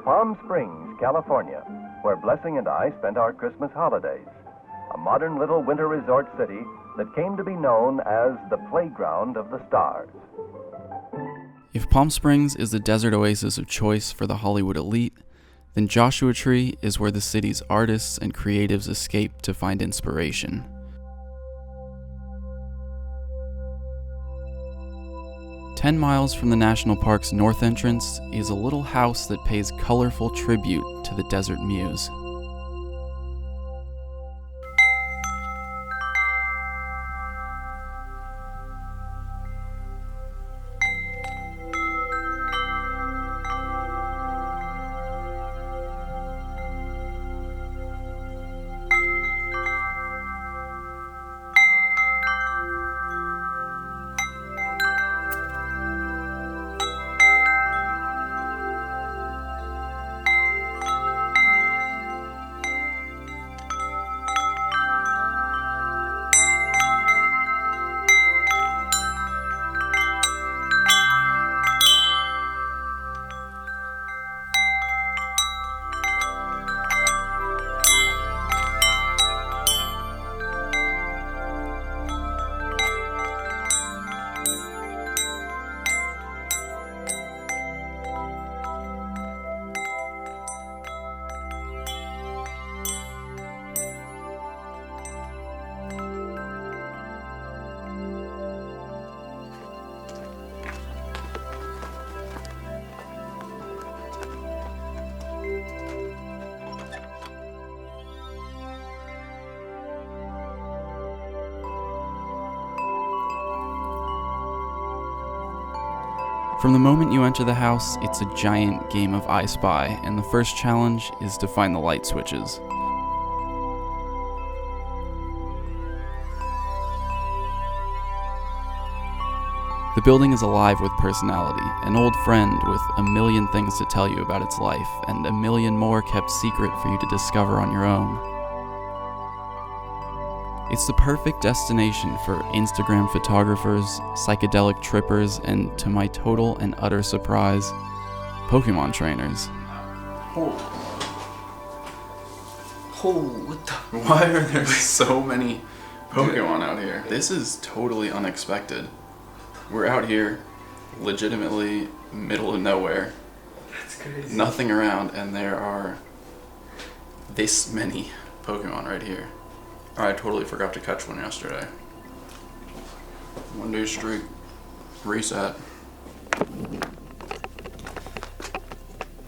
Palm Springs, California, where Blessing and I spent our Christmas holidays. A modern little winter resort city that came to be known as the playground of the stars. If Palm Springs is the desert oasis of choice for the Hollywood elite, then Joshua Tree is where the city's artists and creatives escape to find inspiration. "10 miles from the national park's north entrance is a little house that pays colorful tribute to the desert muse. From the moment you enter the house, it's a giant game of I Spy, and the first challenge is to find the light switches. The building is alive with personality, an old friend with a million things to tell you about its life, and a million more kept secret for you to discover on your own. It's the perfect destination for Instagram photographers, psychedelic trippers, and, to my total and utter surprise, Pokémon trainers. What the? Why are there so many Pokémon out here? This is totally unexpected. We're out here, legitimately middle of nowhere. That's crazy. Nothing around, and there are this many Pokémon right here. I totally forgot to catch one yesterday. 1 day streak. Reset.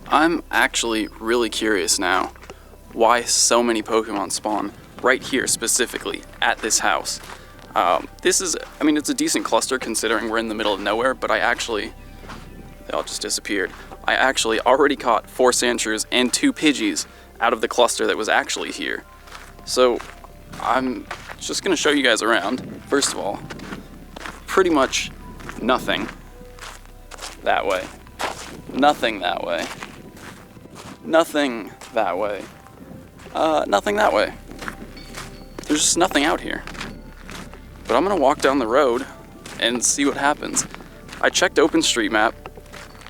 I'm actually really curious now why so many Pokemon spawn right here specifically at this house. It's a decent cluster considering we're in the middle of nowhere, but they all just disappeared. I actually already caught 4 Sandshrews and 2 Pidgeys out of the cluster that was actually here. So I'm just going to show you guys around. First of all, pretty much nothing that way. Nothing that way. Nothing that way. Nothing that way. There's just nothing out here. But I'm going to walk down the road and see what happens. I checked OpenStreetMap.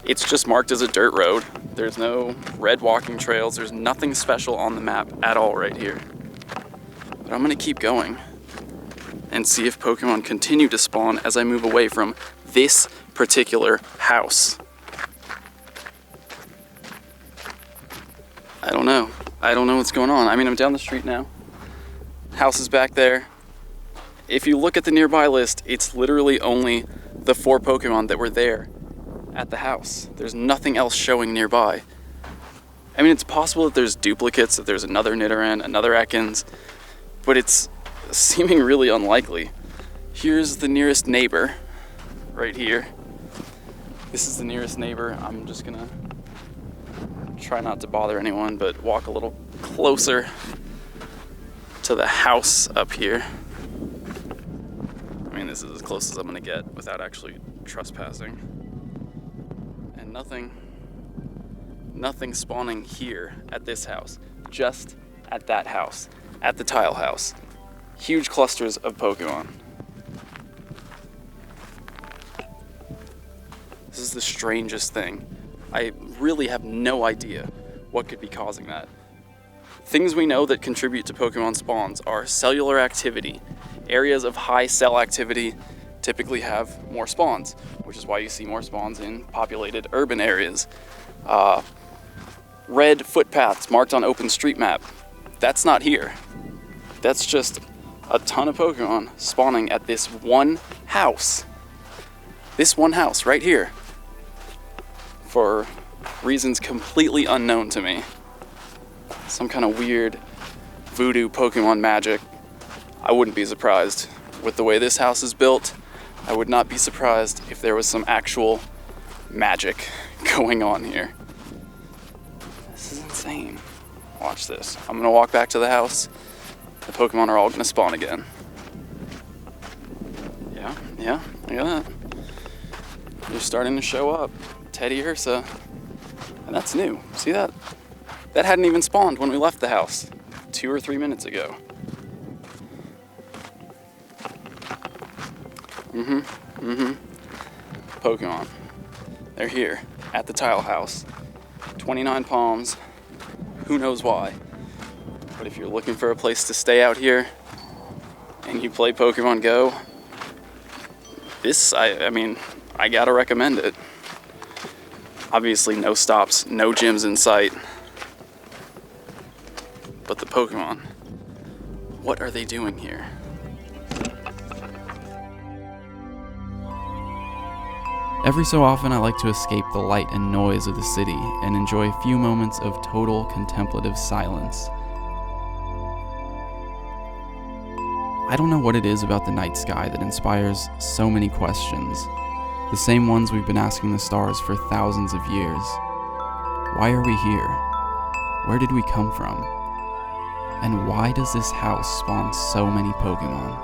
It's just marked as a dirt road. There's no red walking trails. There's nothing special on the map at all right here. But I'm going to keep going and see if Pokemon continue to spawn as I move away from this particular house. I don't know. I don't know what's going on. I'm down the street now. House is back there. If you look at the nearby list, it's literally only the 4 Pokemon that were there at the house. There's nothing else showing nearby. It's possible that there's duplicates, that there's another Nidoran, another Ekans, but it's seeming really unlikely. Here's the nearest neighbor, right here. This is the nearest neighbor. I'm just gonna try not to bother anyone, but walk a little closer to the house up here. This is as close as I'm gonna get without actually trespassing. And nothing spawning here at this house, just at that house, at the tile house. Huge clusters of Pokemon. This is the strangest thing. I really have no idea what could be causing that. Things we know that contribute to Pokemon spawns are cellular activity. Areas of high cell activity typically have more spawns, which is why you see more spawns in populated urban areas. Red footpaths marked on OpenStreetMap, that's not here. That's just a ton of Pokemon spawning at this one house. This one house right here. For reasons completely unknown to me. Some kind of weird voodoo Pokemon magic. I wouldn't be surprised with the way this house is built. I would not be surprised if there was some actual magic going on here. This is insane. Watch this. I'm gonna walk back to the house. The Pokemon are all gonna spawn again. Yeah, look at that. They're starting to show up. Teddy Ursa. And that's new. See that? That hadn't even spawned when we left the house 2 or 3 minutes ago. Pokemon. They're here at the tile house. 29 palms. Who knows why? But if you're looking for a place to stay out here and you play Pokemon Go, this, I mean, I gotta recommend it. Obviously no stops, no gyms in sight. But the Pokemon, what are they doing here? Every so often I like to escape the light and noise of the city and enjoy a few moments of total contemplative silence. I don't know what it is about the night sky that inspires so many questions, the same ones we've been asking the stars for thousands of years. Why are we here? Where did we come from? And why does this house spawn so many Pokemon?